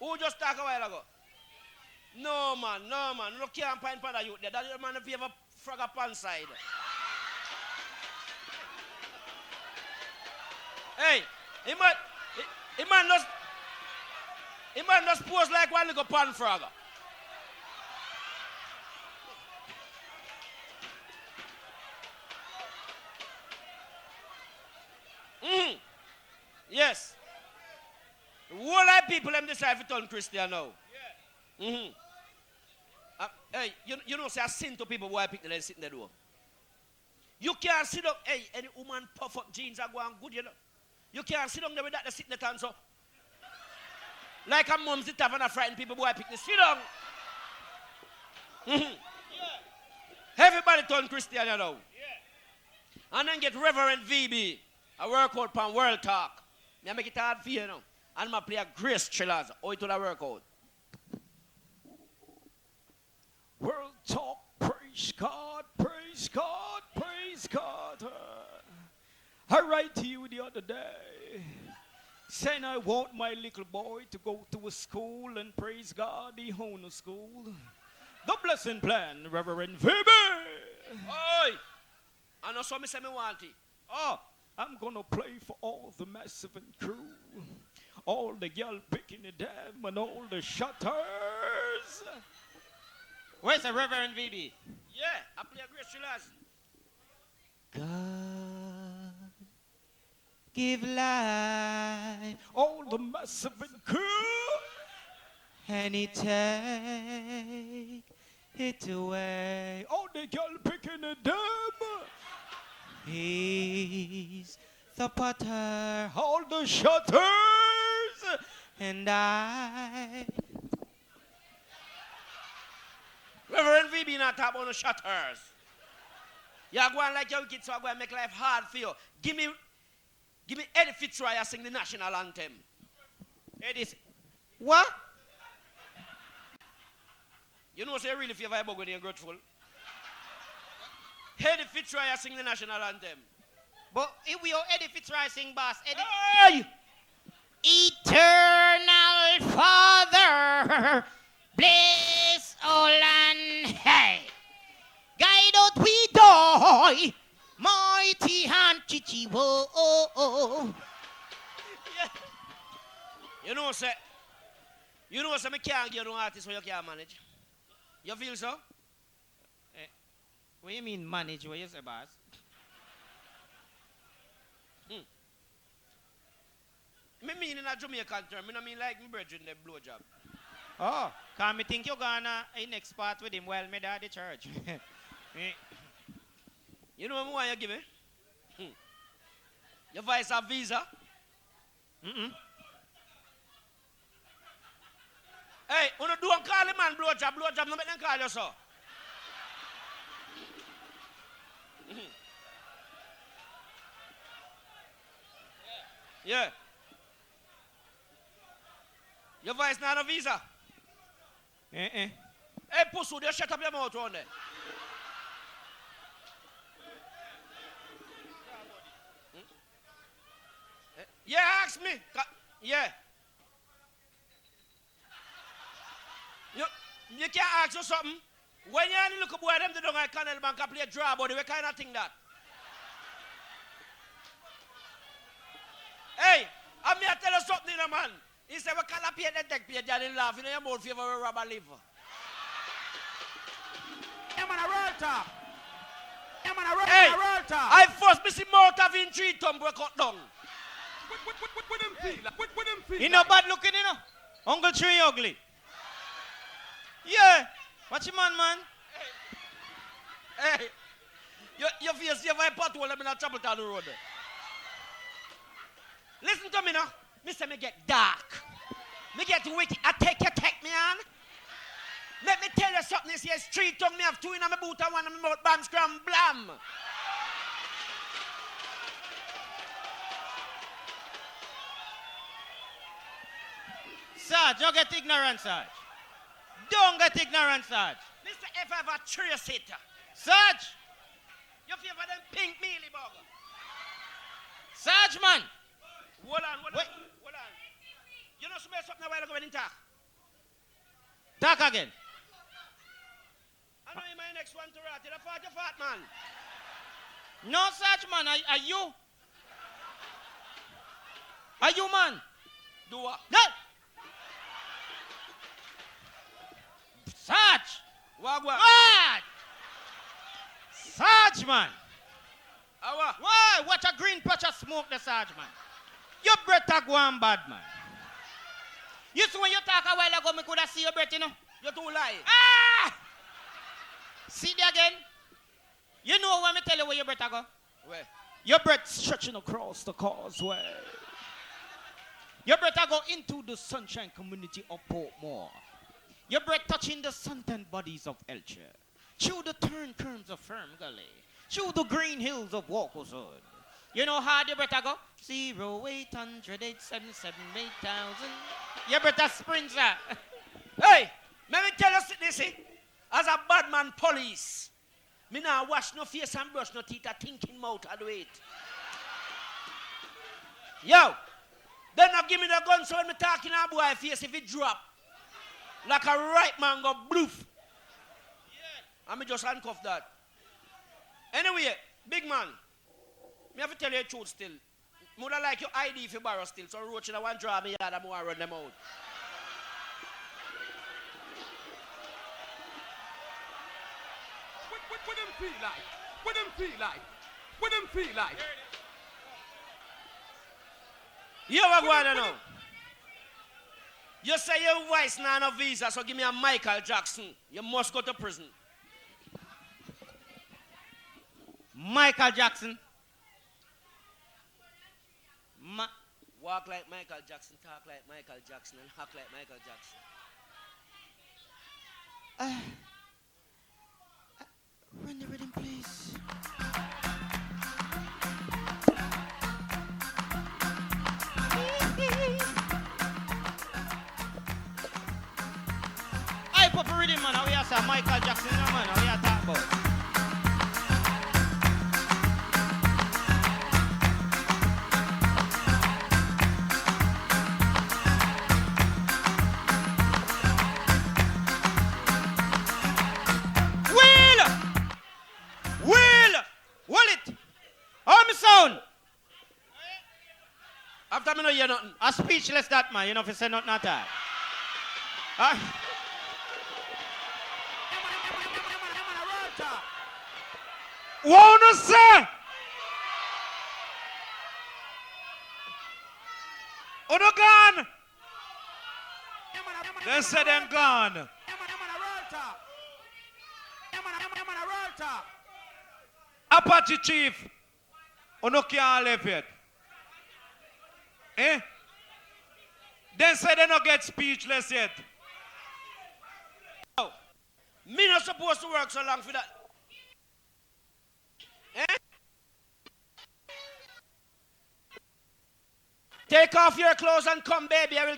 Who just talk a while ago? No man. You can't find for the youth there. That man if you have a frog up on side. Hey, he man just pose like one little pan frog. Yes. The whole lot of people them decide to turn Christian now. Yeah. Hey, you know, say I sin to people why people they sit in the door. You can't sit up, hey, any woman puff up jeans are going good, you know. You can't sit down there with that, they sit in the tan so. Like a mum's the tavern and frighten people, boy, pick the sit down. Yeah. Everybody turn Christian, you know. Yeah. And then get Reverend VB, a workout pan World Talk. I make it hard for you, know. And I play a Grace Chillers. How it will work out? World Talk, praise God, praise God, praise God. I write to you the other day, saying I want my little boy to go to a school and praise God, he own a school. The blessing plan, Reverend Phoebe. Oi! I know something say me want it. Oh, I'm gonna play for all the massive and crew, all the girl picking the dam and all the shutters. Where's the Reverend VB? Yeah, I play a Grace Chillers. God, give life, all the massive and crew, and he take it away. all the girl picking the dam. He's the potter, All the shutters. and I. Reverend VB not talk about no shutters. You're going like your kids, so I'm going to make life hard for you. Give me Eddie Fitzroy sing the national anthem. Eddie, What? you know, say you really feel about when you're grateful. Eddie Fitzroy sing the national anthem. But if we are Eddie Fitzroy sing bass, Eddie. Hey! Eternal Father, bless all and hey. Guide out we die, mighty hand chichi wo. Yeah. You know, say me can't get no artist where you can't manage. You feel so? What do you mean manage? What you say, boss? Me mean in a Jamaican term, I mean like me brethren the blowjob. Oh, can me think you're gonna next part with him while me at the church. You know what you give me? Your voice have visa? Hey, when you don't call a man blowjob, no make them call you so. Yeah. Your voice not a visa. Hey, pussy, just shut up your mouth on there. Yeah, ask me. Yeah. You can't ask you something. When you look at boy, them they don't like Canal Bank and play draw body, what kind of thing that? Hey, I'm here to tell you something, man. He said, we can't pay the tech page and laugh. You know, your mouth favor with rubber liver. I'm on a roll talk. I'm on a roll talk. I first miss him out of in 3 thumb break cut down. What them feel? What them feel? He no bad looking, you know. Uncle Tree ugly. Yeah. Watch him man. Hey. You feel see if I pothole them in a trouble down the road. Listen to me now. Me say me get dark. Me get wicked. I take me on. Let me tell you something. This here street tongue. Me have 2 in my boot and 1 in my mouth. Bam, scram, blam. Sarge, don't get ignorant, Sarge. Don't get ignorant, Sarge. Mr. F have a trace it. Sarge! You feel for them pink mealy burger. Sarge, man! Hold on. You know something a while ago when you talk? Talk again. I know you my next one to rat. You're a fat man. No such man. Are you? Are you man? Do what? No. Sarge. What? What? Sarge man. Awa. Why? Watch a green patch of smoke the Sarge man. Your breath a go on bad man. You see when you talk a while ago, me could have see your breath, you know. You're too lying. Ah! See it again. You know when me tell you where your breath a go? Where? Your breath Stretching across the causeway. Your breath a go into the sunshine community of Portmore. Your breath touching the suntan bodies of Elcher. Through the turn curves of Firm Gully. Through the green hills of Walker's Hood. You know how your breath a go? 0-800-877-8000. Your breath a sprints that. Hey, let me tell you this. As a bad man police, me now wash no face and brush no teeth, a thinking mouth, I do it. Yo, then not give me the gun so when me talking a boy face, if it drop, like a right man go bloof. Yeah. And me just handcuff that. Anyway, big man, me have to tell you the truth still. Me would like your ID if you borrow still, so roach in a one draw me yard and more run them out. What them feel like? What them feel like? What them feel like? You what going on now? You say your voice now no visa, so give me a Michael Jackson. You must go to prison. Michael Jackson. Walk like Michael Jackson, talk like Michael Jackson, and act like Michael Jackson. Run the rhythm, please. I pop a rhythm, man. We are saying Michael Jackson, man. We are talking about. After me no hear nothing. A speechless that man, you know if you say nothing at all. Wanna say? Uno gone. They say them gone. Apache chief. Uno can't live yet. Eh? They say they not get speechless yet. Oh, me not supposed to work so long for that. Eh? Take off your clothes and come, baby. I will